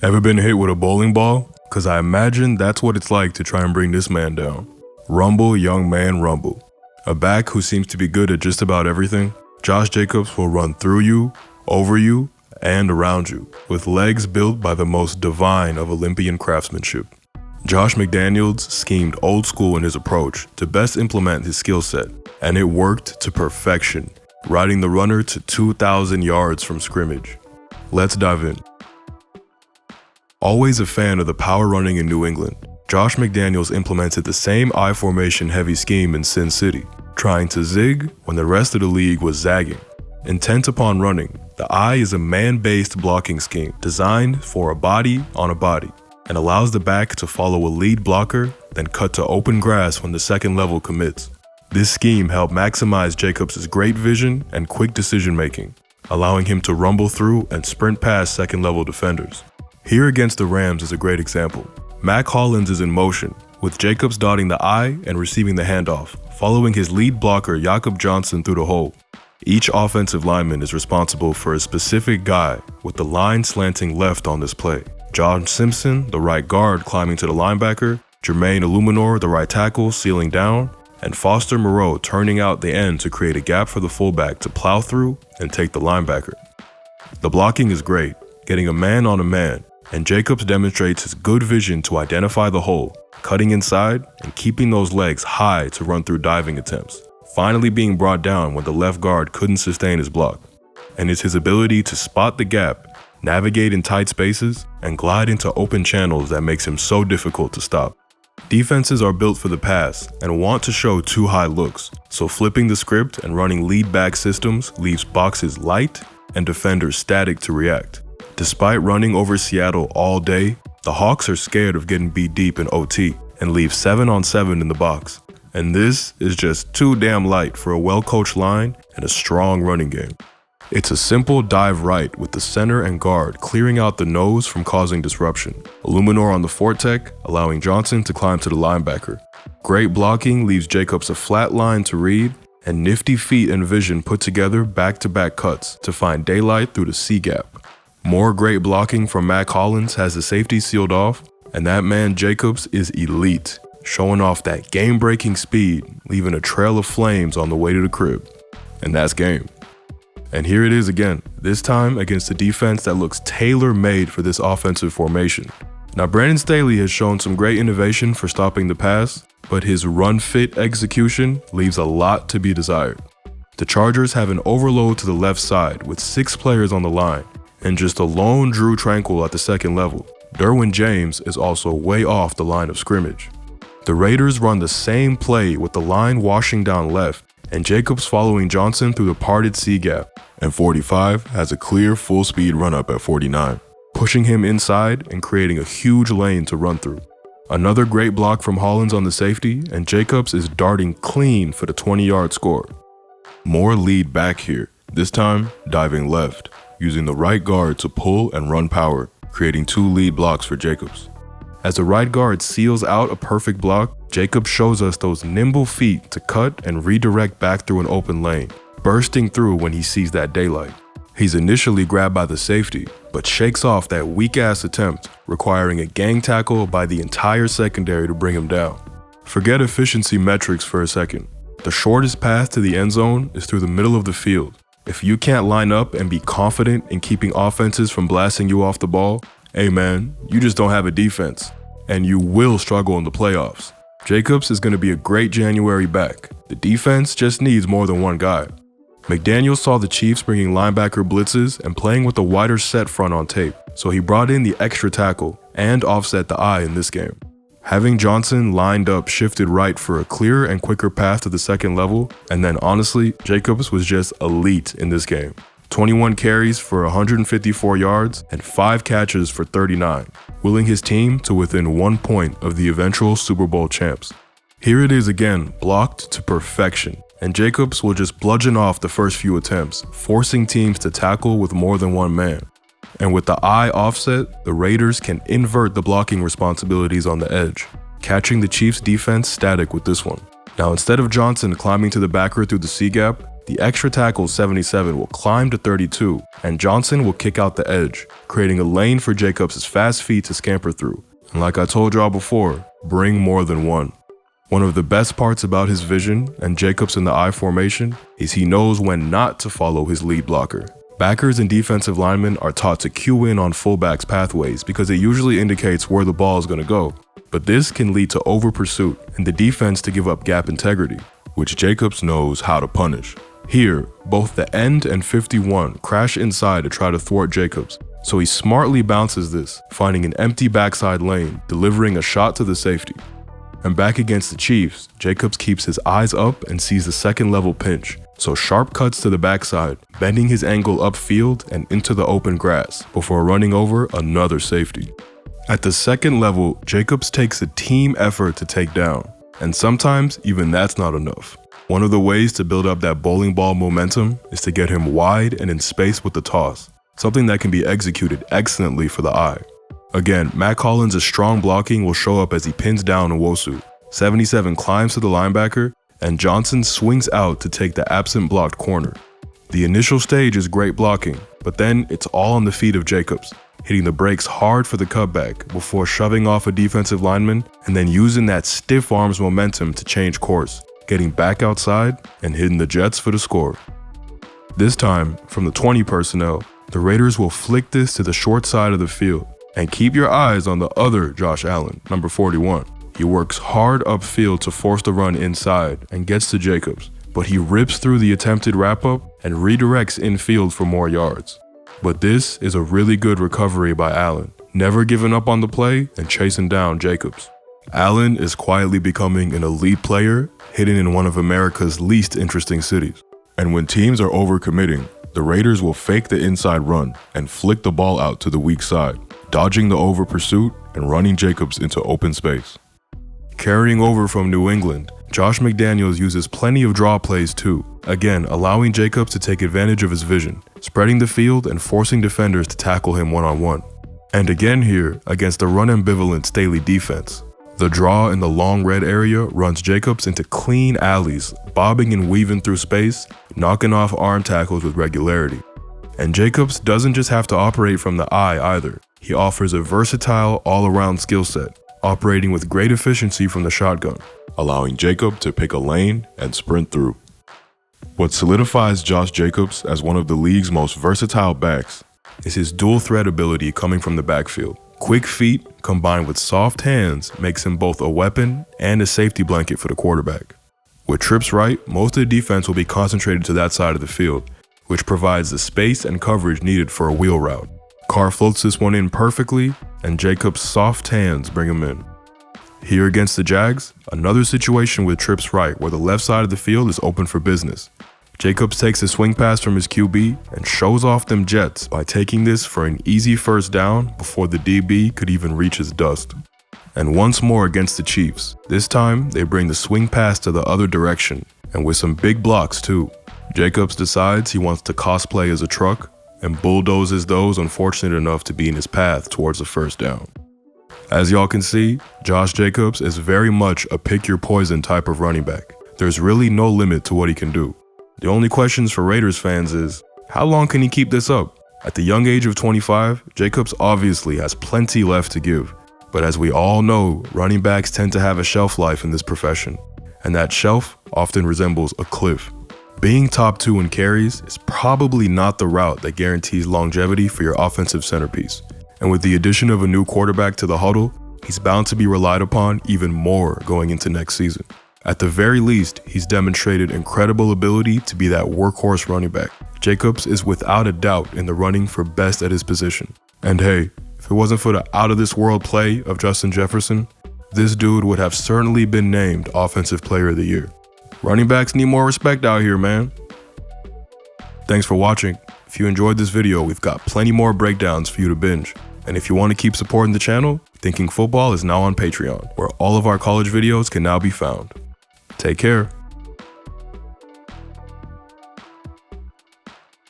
Ever been hit with a bowling ball? Cause I imagine that's what it's like to try and bring this man down. Rumble, young man, rumble. A back who seems to be good at just about everything, Josh Jacobs will run through you, over you, and around you, with legs built by the most divine of Olympian craftsmanship. Josh McDaniels schemed old school in his approach to best implement his skill set, and it worked to perfection, riding the runner to 2,000 yards from scrimmage. Let's dive in. Always a fan of the power running in New England, Josh McDaniels implemented the same I formation heavy scheme in Sin City, trying to zig when the rest of the league was zagging. Intent upon running, the I is a man-based blocking scheme designed for a body on a body and allows the back to follow a lead blocker, then cut to open grass when the second level commits. This scheme helped maximize Jacobs' great vision and quick decision making, allowing him to rumble through and sprint past second level defenders. Here against the Rams is a great example. Mac Hollins is in motion, with Jacobs dotting the I and receiving the handoff, following his lead blocker Jakob Johnson through the hole. Each offensive lineman is responsible for a specific guy, with the line slanting left on this play. John Simpson, the right guard, climbing to the linebacker, Jermaine Illuminor, the right tackle, sealing down, and Foster Moreau turning out the end to create a gap for the fullback to plow through and take the linebacker. The blocking is great, getting a man on a man, and Jacobs demonstrates his good vision to identify the hole, cutting inside and keeping those legs high to run through diving attempts, finally being brought down when the left guard couldn't sustain his block. And it's his ability to spot the gap, navigate in tight spaces, and glide into open channels that makes him so difficult to stop. Defenses are built for the pass and want to show too high looks, so flipping the script and running lead back systems leaves boxes light and defenders static to react. Despite running over Seattle all day, the Hawks are scared of getting beat deep in OT and leave 7-on-7 in the box. And this is just too damn light for a well-coached line and a strong running game. It's a simple dive right with the center and guard clearing out the nose from causing disruption. Illuminor on the Fortec, allowing Johnson to climb to the linebacker. Great blocking leaves Jacobs a flat line to read, and nifty feet and vision put together back-to-back cuts to find daylight through the C-gap. More great blocking from Mac Hollins has the safety sealed off, and that man Jacobs is elite, showing off that game-breaking speed, leaving a trail of flames on the way to the crib. And that's game. And here it is again, this time against a defense that looks tailor-made for this offensive formation. Now Brandon Staley has shown some great innovation for stopping the pass, but his run-fit execution leaves a lot to be desired. The Chargers have an overload to the left side with 6 players on the line, and just a lone Drew Tranquil at the second level. Derwin James is also way off the line of scrimmage. The Raiders run the same play with the line washing down left, and Jacobs following Johnson through the parted C-gap, and 45 has a clear full-speed run-up at 49, pushing him inside and creating a huge lane to run through. Another great block from Hollins on the safety, and Jacobs is darting clean for the 20-yard score. More lead back here, this time diving left, using the right guard to pull and run power, creating 2 lead blocks for Jacobs. As the right guard seals out a perfect block, Jacobs shows us those nimble feet to cut and redirect back through an open lane, bursting through when he sees that daylight. He's initially grabbed by the safety, but shakes off that weak-ass attempt, requiring a gang tackle by the entire secondary to bring him down. Forget efficiency metrics for a second. The shortest path to the end zone is through the middle of the field. If you can't line up and be confident in keeping offenses from blasting you off the ball, hey man, you just don't have a defense, and you will struggle in the playoffs. Jacobs is going to be a great January back. The defense just needs more than one guy. McDaniels saw the Chiefs bringing linebacker blitzes and playing with a wider set front on tape, so he brought in the extra tackle and offset the I in this game. Having Johnson lined up shifted right for a clearer and quicker path to the second level, and then honestly, Jacobs was just elite in this game. 21 carries for 154 yards and 5 catches for 39, willing his team to within 1 point of the eventual Super Bowl champs. Here it is again, blocked to perfection, and Jacobs will just bludgeon off the first few attempts, forcing teams to tackle with more than one man. And with the I offset, the Raiders can invert the blocking responsibilities on the edge, catching the Chiefs' defense static with this one. Now instead of Johnson climbing to the backer through the C-gap, The extra tackle 77 will climb to 32, and Johnson will kick out the edge, creating a lane for Jacobs' fast feet to scamper through. And like I told y'all before, bring more than one. One of the best parts about his vision and Jacobs in the I formation is he knows when not to follow his lead blocker. Backers and defensive linemen are taught to cue in on fullbacks' pathways because it usually indicates where the ball is going to go. But this can lead to over pursuit and the defense to give up gap integrity, which Jacobs knows how to punish. Here, both the end and 51 crash inside to try to thwart Jacobs, so he smartly bounces this, finding an empty backside lane, delivering a shot to the safety. And back against the Chiefs, Jacobs keeps his eyes up and sees the second level pinch, so sharp cuts to the backside, bending his angle upfield and into the open grass before running over another safety. At the second level, Jacobs takes a team effort to take down, and sometimes even that's not enough. One of the ways to build up that bowling ball momentum is to get him wide and in space with the toss, something that can be executed excellently for the eye. Again, Matt Collins' strong blocking will show up as he pins down Nwosu. 77 climbs to the linebacker, and Johnson swings out to take the absent blocked corner. The initial stage is great blocking, but then it's all on the feet of Jacobs, hitting the brakes hard for the cutback before shoving off a defensive lineman and then using that stiff arms momentum to change course, getting back outside and hitting the Jets for the score. This time, from the 20 personnel, the Raiders will flick this to the short side of the field. And keep your eyes on the other Josh Allen, number 41. He works hard upfield to force the run inside and gets to Jacobs, but he rips through the attempted wrap-up and redirects infield for more yards. But this is a really good recovery by Allen, never giving up on the play and chasing down Jacobs. Allen is quietly becoming an elite player, hidden in one of America's least interesting cities. And when teams are overcommitting, the Raiders will fake the inside run and flick the ball out to the weak side, dodging the over pursuit and running Jacobs into open space. Carrying over from New England, Josh McDaniels uses plenty of draw plays too, again allowing Jacobs to take advantage of his vision, spreading the field and forcing defenders to tackle him one-on-one. And again here, against the run-ambivalent Staley defense, the draw in the long red area runs Jacobs into clean alleys, bobbing and weaving through space, knocking off arm tackles with regularity. And Jacobs doesn't just have to operate from the eye either. He offers a versatile all-around skill set, operating with great efficiency from the shotgun, allowing Jacob to pick a lane and sprint through. What solidifies Josh Jacobs as one of the league's most versatile backs is his dual threat ability coming from the backfield. Quick feet combined with soft hands makes him both a weapon and a safety blanket for the quarterback. With trips right, most of the defense will be concentrated to that side of the field, which provides the space and coverage needed for a wheel route. Carr floats this one in perfectly, and Jacobs' soft hands bring him in. Here against the Jags, another situation with trips right where the left side of the field is open for business. Jacobs takes a swing pass from his QB and shows off them Jets by taking this for an easy first down before the DB could even reach his dust. And once more against the Chiefs, this time they bring the swing pass to the other direction, and with some big blocks too. Jacobs decides he wants to cosplay as a truck and bulldozes those unfortunate enough to be in his path towards the first down. As y'all can see, Josh Jacobs is very much a pick your poison type of running back. There's really no limit to what he can do. The only questions for Raiders fans is, how long can he keep this up? At the young age of 25, Jacobs obviously has plenty left to give. But as we all know, running backs tend to have a shelf life in this profession, and that shelf often resembles a cliff. Being top 2 in carries is probably not the route that guarantees longevity for your offensive centerpiece. And with the addition of a new quarterback to the huddle, he's bound to be relied upon even more going into next season. At the very least, he's demonstrated incredible ability to be that workhorse running back. Jacobs is without a doubt in the running for best at his position. And hey, if it wasn't for the out-of-this-world play of Justin Jefferson, this dude would have certainly been named Offensive Player of the Year. Running backs need more respect out here, man. Thanks for watching. If you enjoyed this video, we've got plenty more breakdowns for you to binge. And if you want to keep supporting the channel, Thinking Football is now on Patreon, where all of our college videos can now be found. Take care.